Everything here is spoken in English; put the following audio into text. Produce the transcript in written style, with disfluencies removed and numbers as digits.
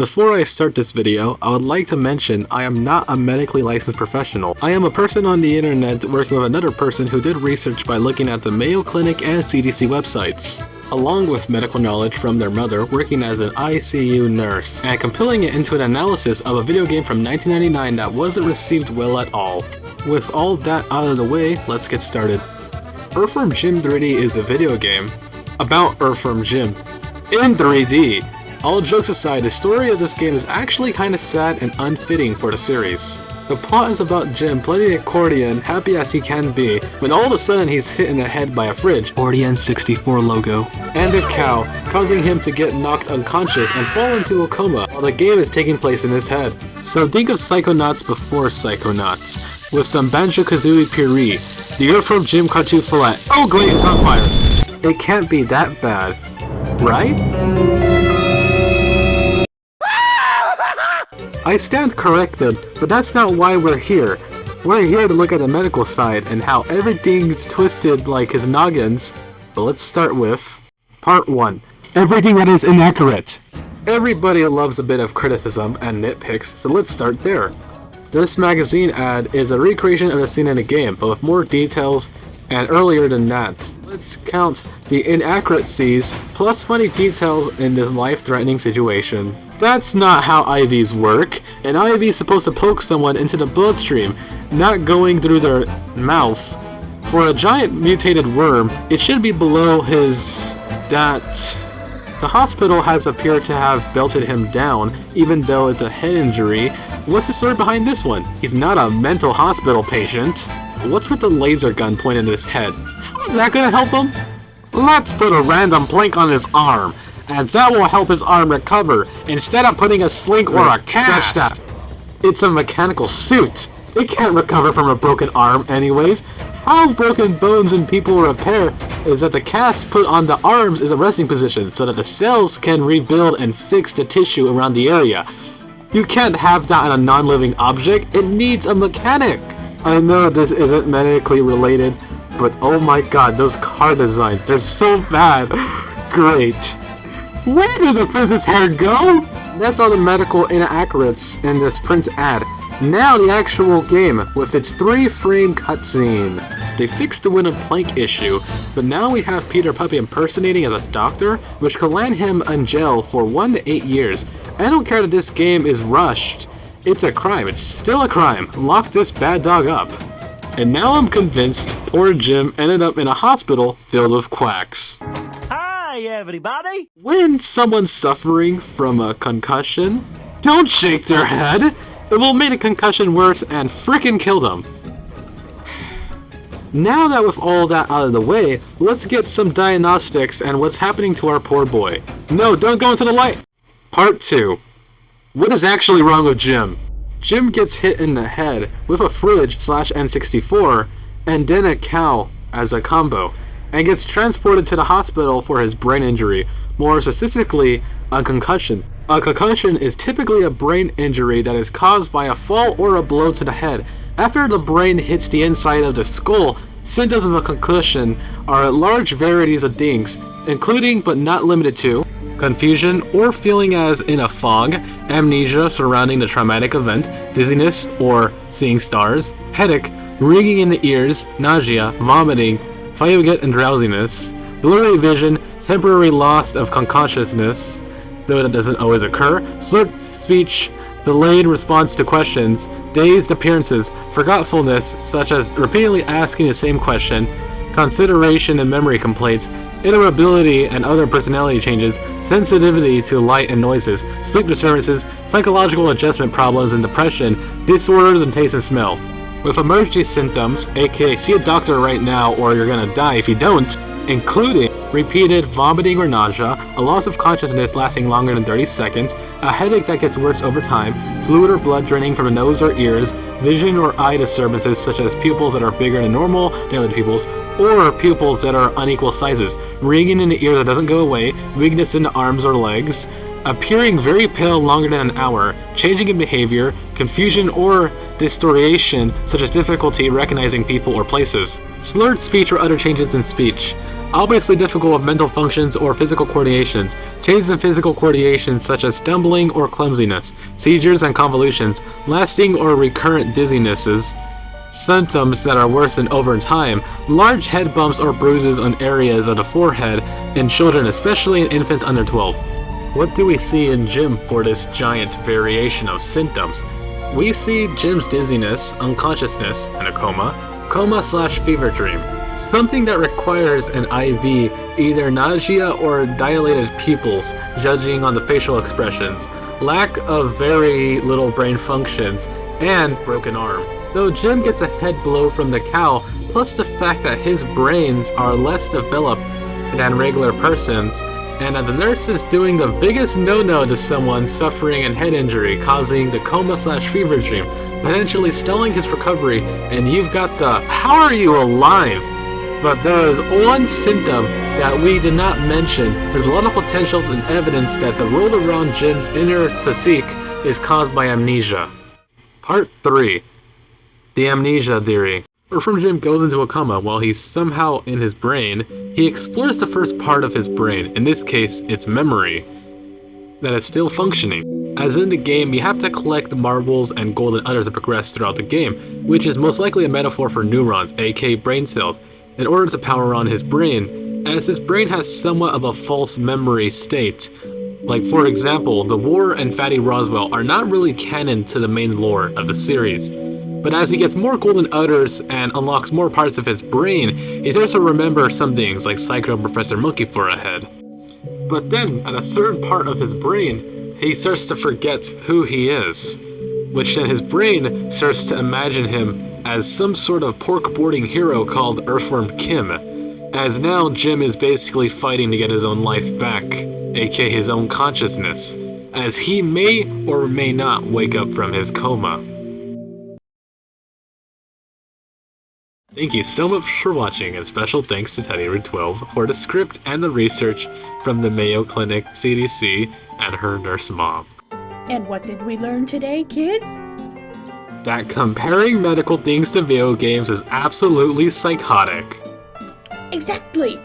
Before I start this video, I would like to mention I am not a medically licensed professional. I am a person on the internet working with another person who did research by looking at the Mayo Clinic and CDC websites, along with medical knowledge from their mother working as an ICU nurse, and compiling it into an analysis of a video game from 1999 that wasn't received well at all. With all that out of the way, let's get started. Earthworm Jim 3D is a video game about Earthworm Jim in 3D. All jokes aside, the story of this game is actually kinda sad and unfitting for the series. The plot is about Jim playing the accordion, happy as he can be, when all of a sudden he's hit in the head by a fridge, Accordion 64 logo, and a cow, causing him to get knocked unconscious and fall into a coma while the game is taking place in his head. So think of Psychonauts before Psychonauts, with some Banjo-Kazooie puree, the Earthworm Jim cartoon fillet. Oh great, it's on fire! It can't be that bad, right? I stand corrected, but that's not why we're here. We're here to look at the medical side and how everything's twisted like his noggins. But let's start with Part 1. Everything that is inaccurate. Everybody loves a bit of criticism and nitpicks, so let's start there. This magazine ad is a recreation of the scene in the game, but with more details and earlier than that. Let's count the inaccuracies plus funny details in this life-threatening situation. That's not how IVs work. An IV is supposed to poke someone into the bloodstream, not going through their mouth. For a giant mutated worm, it should be below his... that... The hospital has appeared to have belted him down, even though it's a head injury. What's the story behind this one? He's not a mental hospital patient. What's with the laser gun pointed at his head? How is that gonna help him? Let's put a random plank on his arm, as that will help his arm recover, instead of putting a sling or a cast. It's a mechanical suit. It can't recover from a broken arm anyways. How broken bones and people repair is that the cast put on the arms is a resting position, so that the cells can rebuild and fix the tissue around the area. You can't have that on a non-living object. It needs a mechanic. I know this isn't medically related, but oh my god, those car designs, they're so bad. Great. Where did the prince's hair go? That's all the medical inaccurates in this print ad. Now the actual game, with its 3-frame cutscene. They fixed the wooden plank issue, but now we have Peter Puppy impersonating as a doctor, which could land him in jail for 1 to 8 years. I don't care that this game is rushed. It's a crime. It's still a crime. Lock this bad dog up. And now I'm convinced poor Jim ended up in a hospital filled with quacks. Hi, everybody! When someone's suffering from a concussion, don't shake their head. It will make the concussion worse and frickin' kill them. Now that with all that out of the way, let's get some diagnostics and what's happening to our poor boy. No, don't go into the light! Part 2. What is actually wrong with Jim? Jim gets hit in the head with a fridge/N64 and then a cow as a combo, and gets transported to the hospital for his brain injury, more specifically a concussion. A concussion is typically a brain injury that is caused by a fall or a blow to the head. After the brain hits the inside of the skull, symptoms of a concussion are large varieties of things, including but not limited to confusion or feeling as in a fog, amnesia surrounding the traumatic event, dizziness or seeing stars, headache, ringing in the ears, nausea, vomiting, fatigue and drowsiness, blurry vision, temporary loss of consciousness, though that doesn't always occur, slurred speech, delayed response to questions, dazed appearances, forgetfulness such as repeatedly asking the same question, consideration and memory complaints, irritability and other personality changes, sensitivity to light and noises, sleep disturbances, psychological adjustment problems and depression, disorders in taste and smell. With emergency symptoms, aka see a doctor right now or you're gonna die if you don't, including repeated vomiting or nausea, a loss of consciousness lasting longer than 30 seconds, a headache that gets worse over time, fluid or blood draining from the nose or ears, vision or eye disturbances such as pupils that are bigger than normal daily pupils, or pupils that are unequal sizes, ringing in the ear that doesn't go away, weakness in the arms or legs, appearing very pale longer than an hour, changing in behavior, confusion or distortion such as difficulty recognizing people or places, slurred speech or other changes in speech, obviously difficult with mental functions or physical coordinations, changes in physical coordination such as stumbling or clumsiness, seizures and convulsions, lasting or recurrent dizzinesses, symptoms that are worsened over time, large head bumps or bruises on areas of the forehead in children, especially in infants under 12. What do we see in Jim for this giant variation of symptoms? We see Jim's dizziness, unconsciousness, and a coma/fever dream. Something that requires an IV, either nausea or dilated pupils, judging on the facial expressions, lack of very little brain functions, and broken arm. So Jim gets a head blow from the cow, plus the fact that his brains are less developed than regular persons, and that the nurse is doing the biggest no-no to someone suffering a head injury, causing the coma/fever dream, potentially stalling his recovery, and you've got the "how are you alive?" But there is one symptom that we did not mention. There's a lot of potential and evidence that the roll around Jim's inner physique is caused by amnesia. Part 3. The amnesia theory. Earthworm Jim goes into a coma while he's somehow in his brain. He explores the first part of his brain, in this case, its memory, that is still functioning. As in the game, you have to collect marbles and golden udders to progress throughout the game, which is most likely a metaphor for neurons, aka brain cells, in order to power on his brain, as his brain has somewhat of a false memory state. Like, for example, the War and Fatty Roswell are not really canon to the main lore of the series. But as he gets more golden udders and unlocks more parts of his brain, he starts to remember some things like Cyclone Professor Monkey for a head. But then, at a certain part of his brain, he starts to forget who he is, which then his brain starts to imagine him as some sort of pork-boarding hero called Earthworm Jim, as now Jim is basically fighting to get his own life back, aka his own consciousness, as he may or may not wake up from his coma. Thank you so much for watching, and special thanks to TeddyRed12 for the script and the research from the Mayo Clinic, CDC, and her nurse mom. And what did we learn today, kids? That comparing medical things to video games is absolutely psychotic. Exactly!